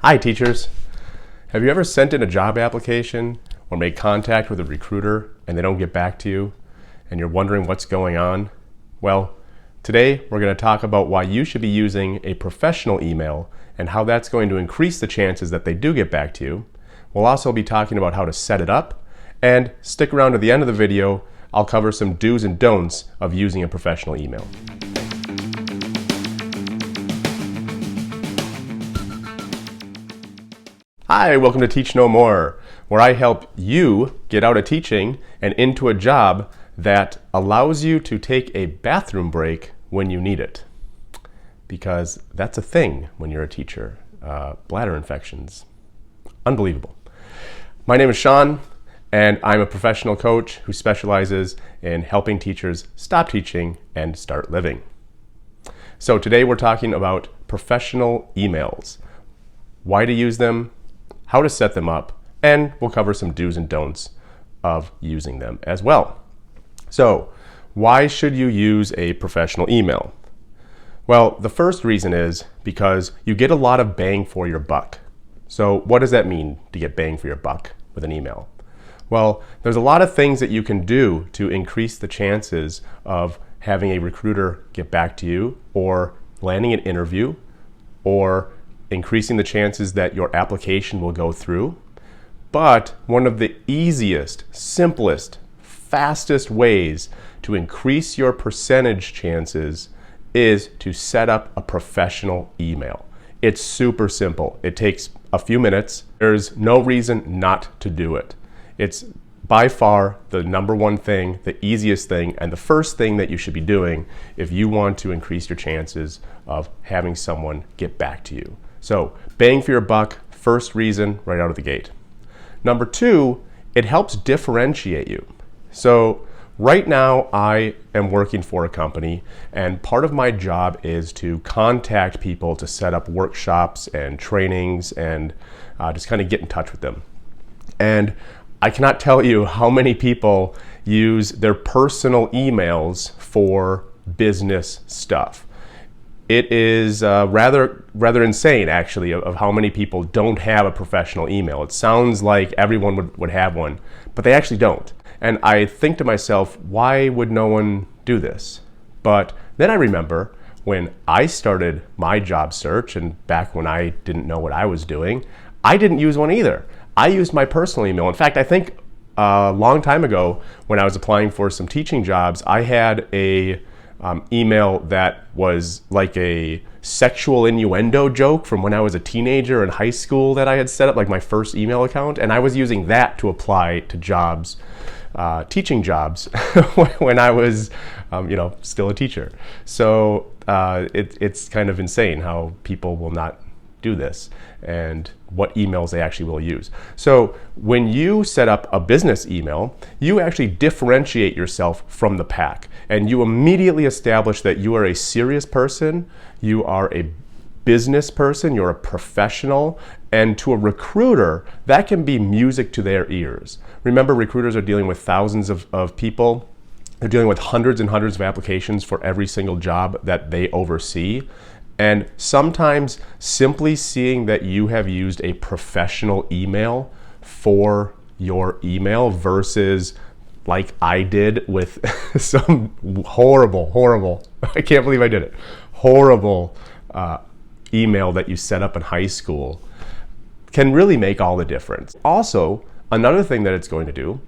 Hi teachers. Have you ever sent in a job application or made contact with a recruiter and they don't get back to you and you're wondering what's going on? Well, today we're going to talk about why you should be using a professional email and how that's going to increase the chances that they do get back to you. We'll also be talking about how to set it up, and stick around to the end of the video. I'll cover some do's and don'ts of using a professional email. Hi, welcome to Teach No More, where I help you get out of teaching and into a job that allows you to take a bathroom break when you need it. Because that's a thing when you're a teacher. Bladder infections. Unbelievable. My name is Shaun, and I'm a professional coach who specializes in helping teachers stop teaching and start living. So today we're talking about professional emails, why to use them, how to set them up, and we'll cover some do's and don'ts of using them as well. So, why should you use a professional email? Well, the first reason is because you get a lot of bang for your buck. So, what does that mean to get bang for your buck with an email? Well, there's a lot of things that you can do to increase the chances of having a recruiter get back to you, or landing an interview, or increasing the chances that your application will go through. But one of the easiest, simplest, fastest ways to increase your percentage chances is to set up a professional email. It's super simple. It takes a few minutes. There's no reason not to do it. It's by far the number one thing, the easiest thing, and the first thing that you should be doing if you want to increase your chances of having someone get back to you. So, bang for your buck, first reason right out of the gate. Number two, it helps differentiate you. So, right now I am working for a company, and part of my job is to contact people to set up workshops and trainings and just kind of get in touch with them. And I cannot tell you how many people use their personal emails for business stuff. It is rather insane, actually, of how many people don't have a professional email. It sounds like everyone would have one, but they actually don't. And I think to myself, why would no one do this? But then I remember when I started my job search, and back when I didn't know what I was doing, I didn't use one either. I used my personal email. In fact, I think a long time ago when I was applying for some teaching jobs, I had a email that was like a sexual innuendo joke from when I was a teenager in high school that I had set up, like my first email account, and I was using that to apply to jobs, teaching jobs, when I was, still a teacher. So it's kind of insane how people will not do this and what emails they actually will use. So when you set up a business email, you actually differentiate yourself from the pack, and you immediately establish that you are a serious person, you are a business person, you're a professional, and to a recruiter, that can be music to their ears. Remember, recruiters are dealing with thousands of people. They're dealing with hundreds and hundreds of applications for every single job that they oversee. And sometimes simply seeing that you have used a professional email for your email versus like I did with some horrible, I can't believe I did it, horrible email that you set up in high school can really make all the difference. Also, another thing that it's going to do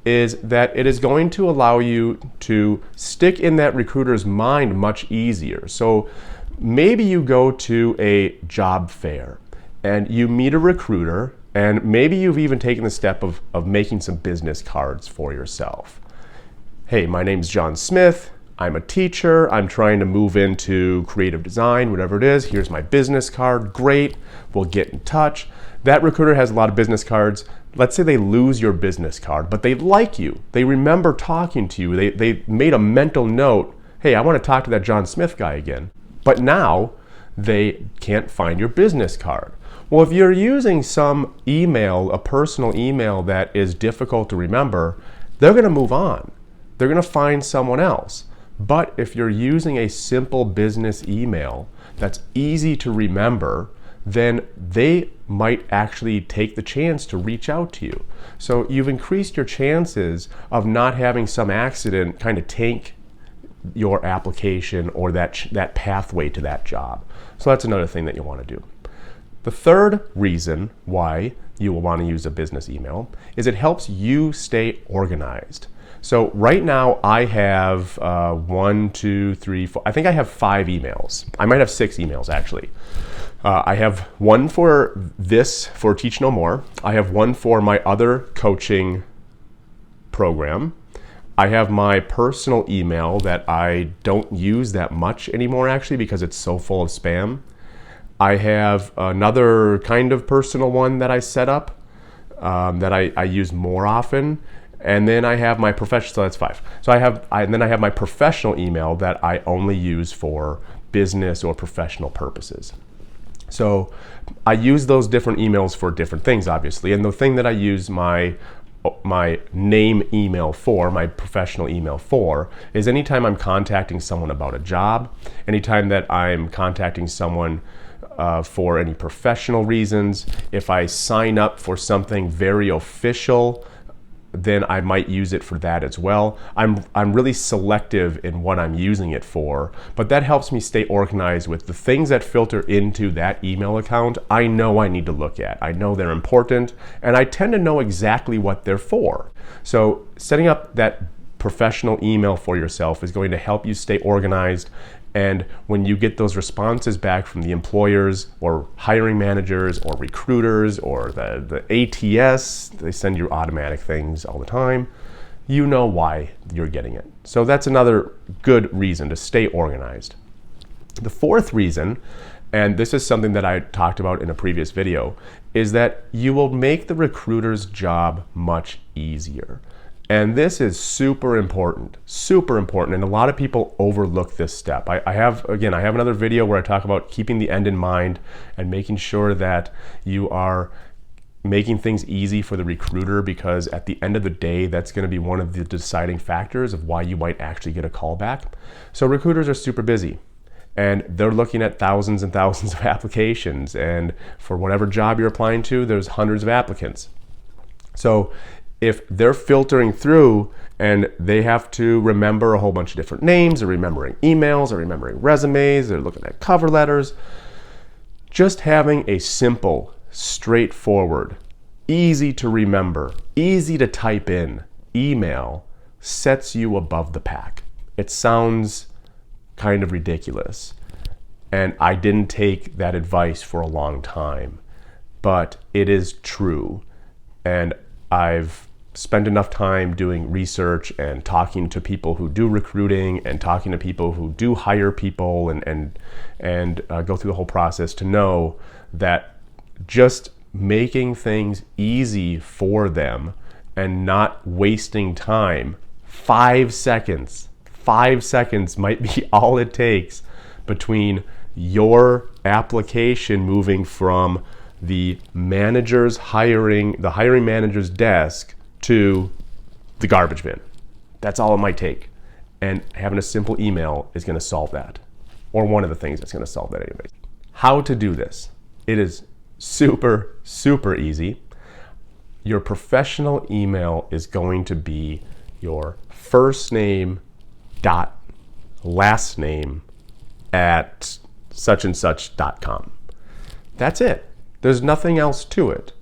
is that it is going to allow you to stick in that recruiter's mind much easier. So maybe you go to a job fair and you meet a recruiter, and maybe you've even taken the step of making some business cards for yourself. Hey, my name's John Smith. I'm a teacher. I'm trying to move into creative design, whatever it is. Here's my business card. Great. We'll get in touch. That recruiter has a lot of business cards. Let's say they lose your business card, but they like you. They remember talking to you. They made a mental note. Hey, I want to talk to that John Smith guy again. But now they can't find your business card. Well, if you're using some email, a personal email that is difficult to remember, they're going to move on. They're going to find someone else. But if you're using a simple business email that's easy to remember, then they might actually take the chance to reach out to you. So you've increased your chances of not having some accident kind of tank your application or that pathway to that job. So that's another thing that you want to do. The third reason why you will want to use a business email is it helps you stay organized. So right now I have 1, 2, 3, 4, I think I have 5 emails. I might have 6 emails actually. I have one for Teach No More. I have one for my other coaching program. I have my personal email that I don't use that much anymore actually because it's so full of spam. I have another kind of personal one that I set up that I use more often. And then I have my professional, so that's 5. So then I have my professional email that I only use for business or professional purposes. So I use those different emails for different things, obviously. And the thing that I use my name email for, my professional email for, is anytime I'm contacting someone about a job, anytime that I'm contacting someone for any professional reasons, if I sign up for something very official, then I might use it for that as well. I'm really selective in what I'm using it for, but that helps me stay organized with the things that filter into that email account. I know I need to look at. I know they're important, and I tend to know exactly what they're for. So setting up that professional email for yourself is going to help you stay organized. And when you get those responses back from the employers or hiring managers or recruiters or the ATS, they send you automatic things all the time, you know why you're getting it. So that's another good reason to stay organized. The fourth reason, and this is something that I talked about in a previous video, is that you will make the recruiter's job much easier. And this is super important, and a lot of people overlook this step. I have another video where I talk about keeping the end in mind and making sure that you are making things easy for the recruiter, because at the end of the day, that's going to be one of the deciding factors of why you might actually get a call back. So recruiters are super busy, and they're looking at thousands and thousands of applications, and for whatever job you're applying to, there's hundreds of applicants. So if they're filtering through and they have to remember a whole bunch of different names, or remembering emails, or remembering resumes, they're looking at cover letters, just having a simple, straightforward, easy to remember, easy to type in email sets you above the pack. It sounds kind of ridiculous, and I didn't take that advice for a long time, but it is true. And I've spent enough time doing research and talking to people who do recruiting and talking to people who do hire people and go through the whole process to know that just making things easy for them and not wasting time, 5 seconds might be all it takes between your application moving from the hiring manager's desk to the garbage bin. That's all it might take. And having a simple email is going to solve that, or one of the things that's going to solve that anyways. How to do this? It is super, super easy. Your professional email is going to be your first name dot last name at suchandsuch.com. That's it. There's nothing else to it.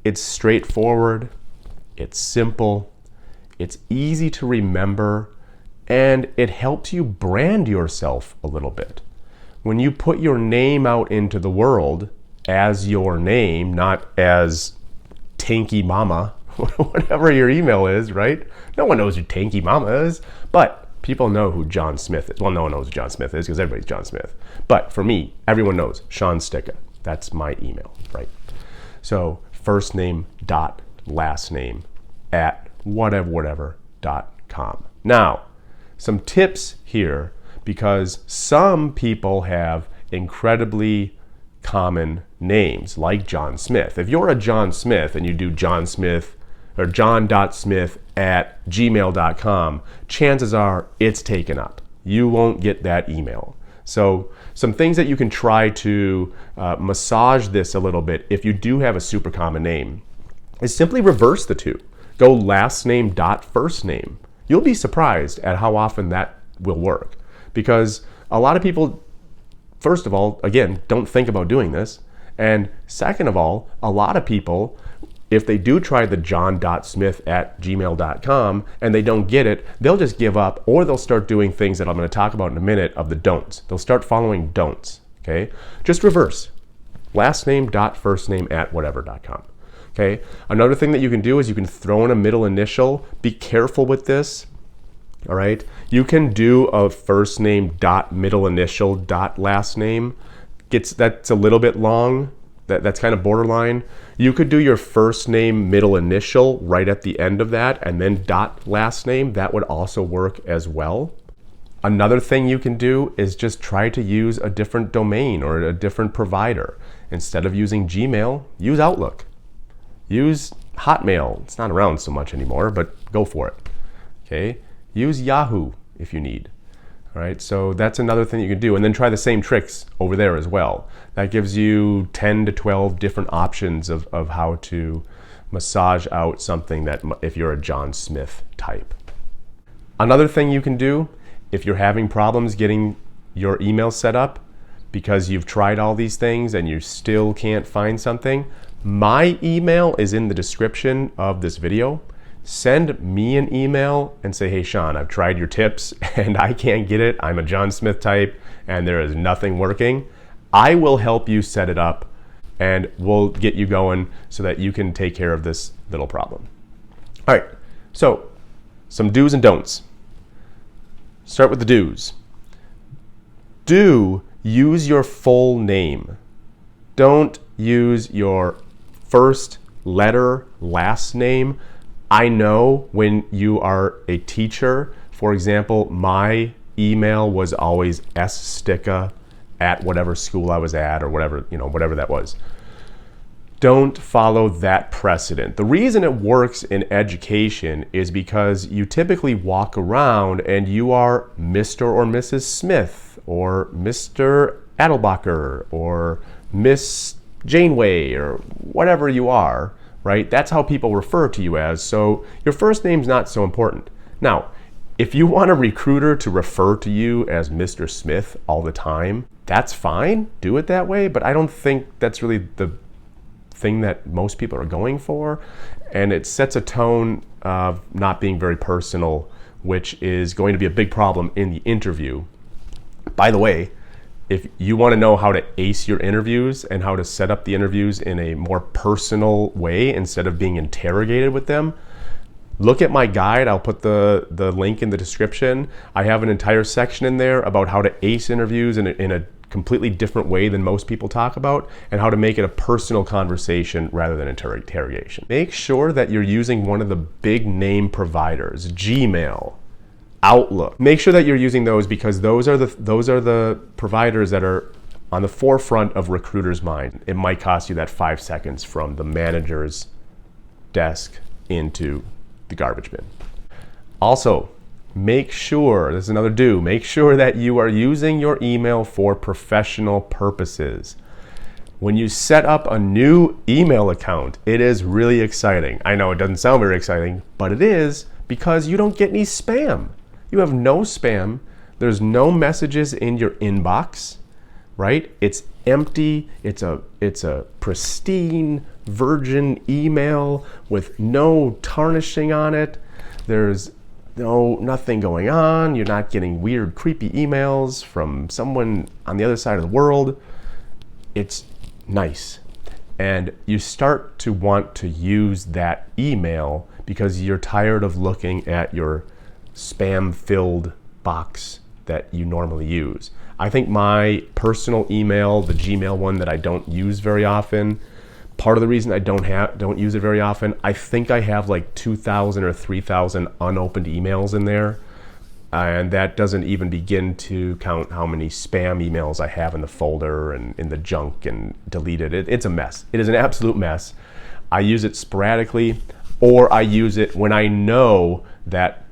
It's straightforward, it's simple, it's easy to remember, and it helps you brand yourself a little bit. When you put your name out into the world as your name, not as Tanky Mama, whatever your email is, right? No one knows who Tanky Mama is, but people know who John Smith is. Well, no one knows who John Smith is because everybody's John Smith. But for me, everyone knows Shaun Sticka. That's my email, right? So first name dot last name at whatever.com. Now, some tips here, because some people have incredibly common names like John Smith. If you're a John Smith and you do John Smith or john.smith at gmail.com, chances are it's taken up. You won't get that email. So some things that you can try to massage this a little bit if you do have a super common name is simply reverse the two. Go last name dot first name. You'll be surprised at how often that will work, because a lot of people, first of all, again, don't think about doing this. And second of all, a lot of people, if they do try the john.smith@gmail.com and they don't get it, they'll just give up, or they'll start doing things that I'm going to talk about in a minute of the don'ts. They'll start following don'ts, okay? Just reverse. Last name dot first name at whatever.com. Okay. Another thing that you can do is you can throw in a middle initial. Be careful with this. All right. You can do a first name dot middle initial dot last name. That's a little bit long. That's kind of borderline. You could do your first name middle initial right at the end of that and then dot last name. That would also work as well. Another thing you can do is just try to use a different domain or a different provider. Instead of using Gmail, use Outlook. Use Hotmail. It's not around so much anymore, but go for it. Okay. Use Yahoo if you need. All right. So that's another thing you can do. And then try the same tricks over there as well. That gives you 10 to 12 different options of how to massage out something that if you're a John Smith type. Another thing you can do if you're having problems getting your email set up because you've tried all these things and you still can't find something, my email is in the description of this video. Send me an email and say, hey, Shaun, I've tried your tips and I can't get it. I'm a John Smith type and there is nothing working. I will help you set it up and we'll get you going so that you can take care of this little problem. All right, so some do's and don'ts. Start with the do's. Do use your full name. Don't use your first letter, last name. I know when you are a teacher, for example, my email was always ssticka at whatever school I was at or whatever that was. Don't follow that precedent. The reason it works in education is because you typically walk around and you are Mr. or Mrs. Smith or Mr. Adelbacher or Miss Janeway or whatever you are, right? That's how people refer to you as. So your first name's not so important. Now, if you want a recruiter to refer to you as Mr. Smith all the time, that's fine. Do it that way. But I don't think that's really the thing that most people are going for. And it sets a tone of not being very personal, which is going to be a big problem in the interview. By the way, if you want to know how to ace your interviews and how to set up the interviews in a more personal way instead of being interrogated with them, look at my guide. I'll put the link in the description. I have an entire section in there about how to ace interviews in a completely different way than most people talk about and how to make it a personal conversation rather than interrogation. Make sure that you're using one of the big name providers, Gmail, Outlook. Make sure that you're using those because those are the providers that are on the forefront of recruiters' mind. It might cost you that 5 seconds from the manager's desk into the garbage bin. Also, make sure, this is another do, make sure that you are using your email for professional purposes. When you set up a new email account, it is really exciting. I know it doesn't sound very exciting, but it is because you don't get any spam. You have no spam. There's no messages in your inbox, right? It's empty. It's a pristine, virgin email with no tarnishing on it. There's nothing going on. You're not getting weird, creepy emails from someone on the other side of the world. It's nice. And you start to want to use that email because you're tired of looking at your spam-filled box that you normally use. I think my personal email, the Gmail one that I don't use very often, part of the reason I don't use it very often, I think I have like 2,000 or 3,000 unopened emails in there. And that doesn't even begin to count how many spam emails I have in the folder and in the junk and deleted. It's a mess. It is an absolute mess. I use it sporadically, or I use it when I know that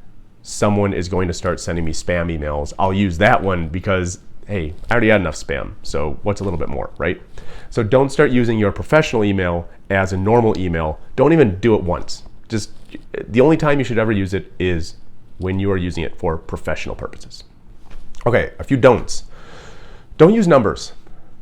someone is going to start sending me spam emails. I'll use that one because hey, I already had enough spam, so what's a little bit more, right? So don't start using your professional email as a normal email. Don't even do it once. Just the only time you should ever use it is when you are using it for professional purposes. Okay, a few don'ts. Don't use numbers.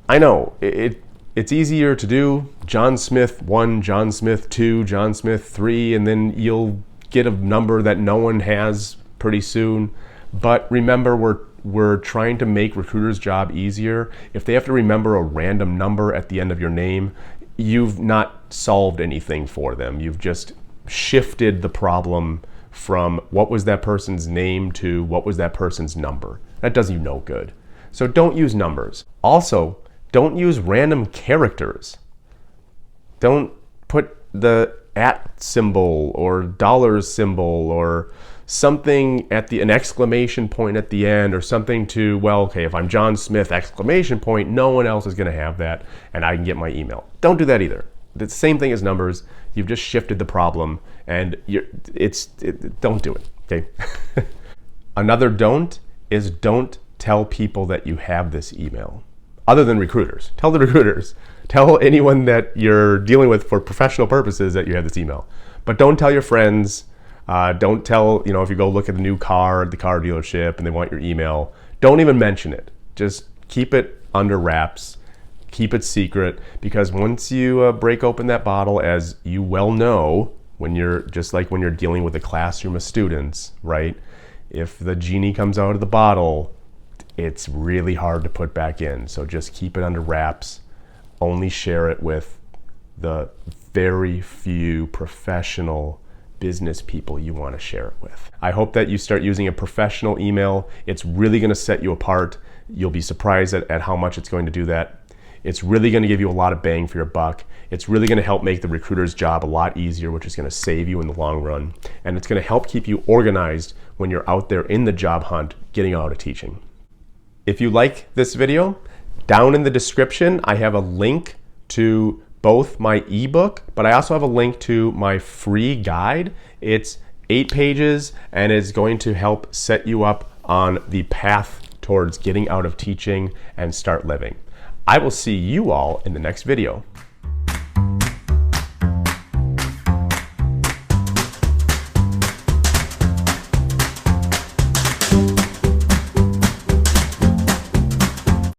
I know, it's easier to do John Smith 1, John Smith 2, John Smith 3, and then you'll get a number that no one has pretty soon. But remember, we're trying to make recruiters' job easier. If they have to remember a random number at the end of your name, you've not solved anything for them. You've just shifted the problem from what was that person's name to what was that person's number. That does you no good. So don't use numbers. Also, don't use random characters. Don't put the @ symbol or $ symbol or something at an exclamation point at the end, or something to, well, okay, if I'm John Smith exclamation point, no one else is going to have that and I can get my email. Don't do that either. It's the same thing as numbers. You've just shifted the problem, and don't do it, okay? Another don't is don't tell people that you have this email. Other than recruiters. Tell the recruiters. Tell anyone that you're dealing with for professional purposes that you have this email. But don't tell your friends. Don't tell, if you go look at the new car at the car dealership and they want your email, don't even mention it. Just keep it under wraps. Keep it secret, because once you break open that bottle, as you well know, when you're dealing with a classroom of students, right? If the genie comes out of the bottle, it's really hard to put back in. So just keep it under wraps. Only share it with the very few professional business people you want to share it with. I hope that you start using a professional email. It's really going to set you apart. You'll be surprised at how much it's going to do that. It's really going to give you a lot of bang for your buck. It's really going to help make the recruiter's job a lot easier, which is going to save you in the long run. And it's going to help keep you organized when you're out there in the job hunt, getting out of teaching. If you like this video, down in the description, I have a link to both my ebook, but I also have a link to my free guide. It's 8 pages and it's going to help set you up on the path towards getting out of teaching and start living. I will see you all in the next video.